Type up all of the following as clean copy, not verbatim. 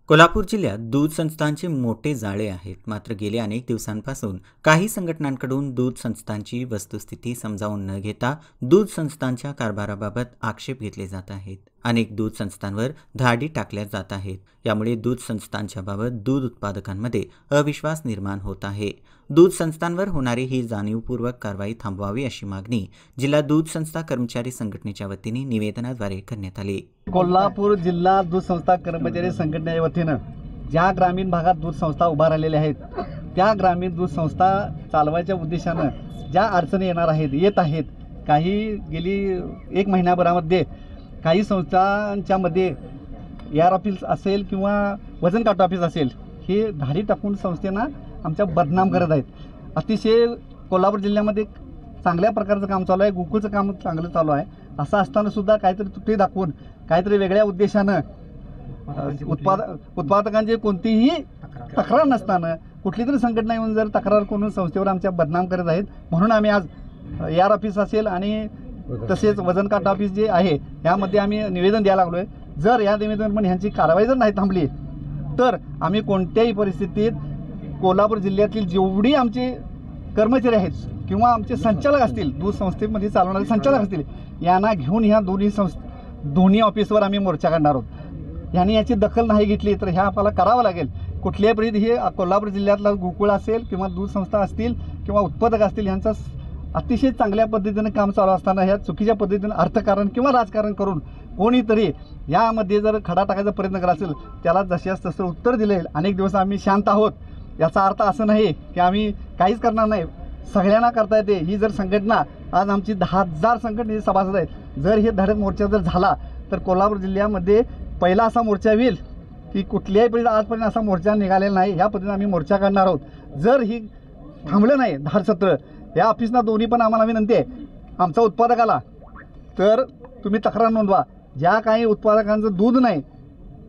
कोल्हापूर जिल्ह्यात दूध संस्थांचे मोठे जाळे आहेत. मात्र गेल्या अनेक दिवसांपासून काही संघटनांकडून दूध संस्थांची वस्तुस्थिती समजावून न घेता दूध संस्थांच्या कारभाराबाबत आक्षेप घेतले जात आहेत. अनेक दूध संस्थांवर धाडी टाकल्या जात आहेत. यामुळे दूध संस्थांच्या बाबत दूध उत्पादकांमध्ये अविश्वास निर्माण होत आहे. दूध संस्थांवर होणारी ही जाणीवपूर्वक कारवाई थांबवावी अशी मागणी जिल्हा दूध संस्था कर्मचारी संघटनेच्या वतीने निवेदनाद्वारे करण्यात आली. कोल्हापूर जिल्हा दूध संस्था कर्मचारी संघटनेच्या वतीनं ज्या ग्रामीण भागात दूध संस्था उभा राहिलेल्या आहेत त्या ग्रामीण दूध संस्था चालवायच्या उद्देशानं ज्या अडचणी येत आहेत काही गेली एक महिन्याभरामध्ये काही संस्थांच्यामध्ये AR ऑफिस असेल किंवा वजन काटा ऑफिस असेल हे धाडी टाकून संस्थेना आमच्या बदनाम करत आहेत. अतिशय कोल्हापूर जिल्ह्यामध्ये चांगल्या प्रकारचं काम चालू आहे, गोकुळचं काम चांगलं चालू आहे. असं असताना सुद्धा काहीतरी त्रुटी दाखवून काहीतरी वेगळ्या उद्देशानं उत्पादकांची कोणतीही तक्रार नसताना कुठली तरी संघटना येऊन जर तक्रार करून संस्थेवर आमच्या बदनाम करत आहेत. म्हणून आम्ही आज AR ऑफिस असेल आणि तसेच वजन काटा ऑफिस जे आहे यामध्ये आम्ही निवेदन द्यायला लागलो आहे. जर या निवेदन पण ह्यांची कारवाई जर नाही थांबली तर आम्ही कोणत्याही परिस्थितीत कोल्हापूर जिल्ह्यातील जेवढी आमचे कर्मचारी आहेत किंवा आमचे संचालक असतील, दूध संस्थेमध्ये चालवणारे संचालक असतील, यांना घेऊन ह्या दोन्ही ऑफिसवर आम्ही मोर्चा काढणार आहोत. यांनी याची दखल नाही घेतली तर ह्या आपल्याला करावं लागेल. कुठल्याही परिस्थितीत हे कोल्हापूर जिल्ह्यातला गोकुळ असेल किंवा दूध संस्था असतील किंवा उत्पादक असतील यांचा अतिशय चांगल्या पद्धतीने काम चालू असताना ह्या चुकीच्या पद्धतीने अर्थकारण किंवा राजकारण करून कोणीतरी यामध्ये जर खडा टाकायचा प्रयत्न करत असेल त्याला जशास तसं उत्तर दिले. अनेक दिवस आम्ही शांत आहोत. याचा अर्थ असं नाही की आम्ही काहीच करणार नाही. सगळ्यांना करता येते. ही जर संघटना आज आमची 10,000 संघटनेचे सभासद आहेत. जर हे धडक मोर्चा जर झाला तर कोल्हापूर जिल्ह्यामध्ये पहिला असा मोर्चा होईल की कुठल्याही परिस्थितीत आजपर्यंत असा मोर्चा निघालेला नाही. ह्या पद्धतीने आम्ही मोर्चा काढणार आहोत. जर ही थांबलं नाही धाडसत्र या ऑफिसना दोन्ही पण आम्हाला विनंती आहे आमचा उत्पादकाला तर तुम्ही तक्रार नोंदवा. ज्या काही उत्पादकांचं दूध नाही,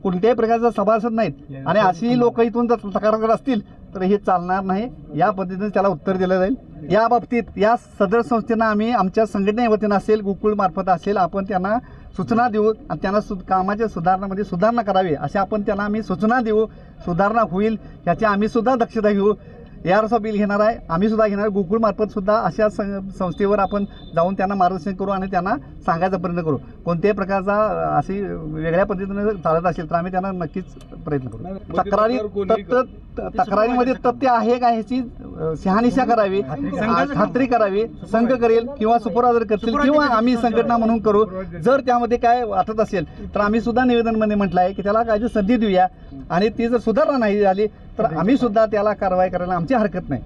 कोणत्याही प्रकारचा सभासद नाहीत आणि अशी लोक इथून जर तक्रार करत असतील तर हे चालणार नाही. या पद्धतीने त्याला उत्तर दिलं जाईल. या बाबतीत या सदर संस्थेनं आम्ही आमच्या संघटने वतीनं असेल गोकुळ मार्फत असेल आपण त्यांना सूचना देऊ आणि त्यांना कामाच्या सुधारणामध्ये सुधारणा करावी अशा आपण त्यांना आम्ही सूचना देऊ. सुधारणा होईल याची आम्ही सुद्धा दक्षता घेऊ. AR बिल घेणार आहे, आम्ही सुद्धा घेणार. गोकुळ मार्फत सुद्धा अशा संस्थेवर आपण जाऊन त्यांना मार्गदर्शन करू आणि त्यांना सांगायचा प्रयत्न करू. कोणत्याही प्रकारचा अशी वेगळ्या पद्धतीने चालत असेल तर आम्ही त्यांना नक्कीच प्रयत्न करू. तक्रारीमध्ये तथ्य आहे का ह्याची शहानिशा करावी, खात्री करावी. संघ करेल किंवा सुपरवायझर करतील किंवा आम्ही संघटना म्हणून करू. जर त्यामध्ये काय वाटत असेल तर आम्ही सुद्धा निवेदनमध्ये म्हटलं आहे की त्याला काहीतरी संधी देऊया आणि ती जर सुधारणा नाही झाली तर आम्ही सुद्धा त्याला कारवाई करायला आमची हरकत नाही.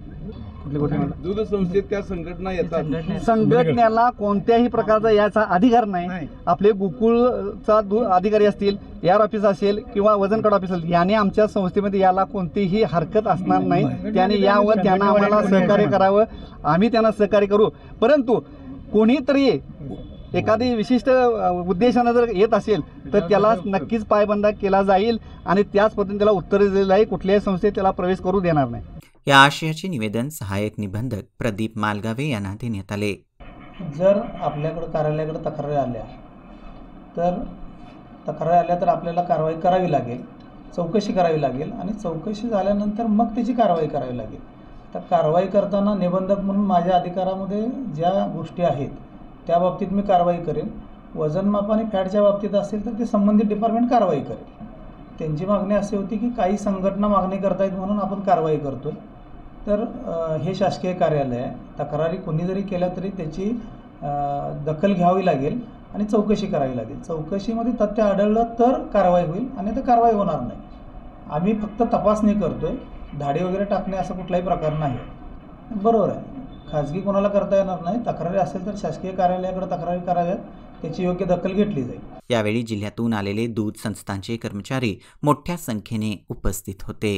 दूध संस्थेत त्या संघटना येतात. संघटनेला कोणत्याही प्रकारचा याचा अधिकार नाही. आपले गोकुळचा अधिकारी असतील, AR ऑफिस असेल किंवा वजन काटा ऑफिस असेल याने आमच्या संस्थेमध्ये याला कोणतीही हरकत असणार नाही. त्याने यावर त्यांना आम्हाला सहकार्य करावं, आम्ही त्यांना सहकार्य करू. परंतु कोणीतरी एखादी विशिष्ट उद्देशानं जर येत असेल तर त्याला नक्कीच पायबंद केला जाईल आणि त्याच पद्धतीने त्याला उत्तर दिलेलं आहे. कुठल्याही संस्थेत त्याला प्रवेश करू देणार नाही. या आशयाचे निवेदन सहाय्यक निबंधक प्रदीप मालगावे यांना देण्यात आले. जर आपल्याकडे कार्यालयाकडे तक्रारी आल्या तर आपल्याला कारवाई करावी लागेल, चौकशी करावी लागेल आणि चौकशी झाल्यानंतर मग त्याची कारवाई करावी लागेल. तर कारवाई करताना निबंधक म्हणून माझ्या अधिकारामध्ये ज्या गोष्टी आहेत त्या बाबतीत मी कारवाई करेन. वजनमाप आणि फॅटच्या बाबतीत असेल तर ते संबंधित डिपार्टमेंट कारवाई करेल. त्यांची मागणी अशी होती की काही संघटना मागणी करतायत म्हणून आपण कारवाई करतोय. तर हे शासकीय कार्यालय आहे. तक्रारी कोणी जरी केल्या तरी त्याची दखल घ्यावी लागेल आणि चौकशी करावी लागेल. चौकशीमध्ये तथ्य आढळलं तर कारवाई होईल आणि तर कारवाई होणार नाही. आम्ही फक्त तपासणी करतोय. धाडी वगैरे टाकणे असं कुठलाही प्रकार नाही. बरोबर आहे, खाजगी कोणाला करता येणार नाही. तक्रारी असेल तर शासकीय कार्यालयाकडे तक्रारी कराव्यात, त्याची योग्य दखल घेतली जाईल. यावेळी जिल्ह्यातून आलेले दूध संस्थांचे कर्मचारी मोठ्या संख्येने उपस्थित होते.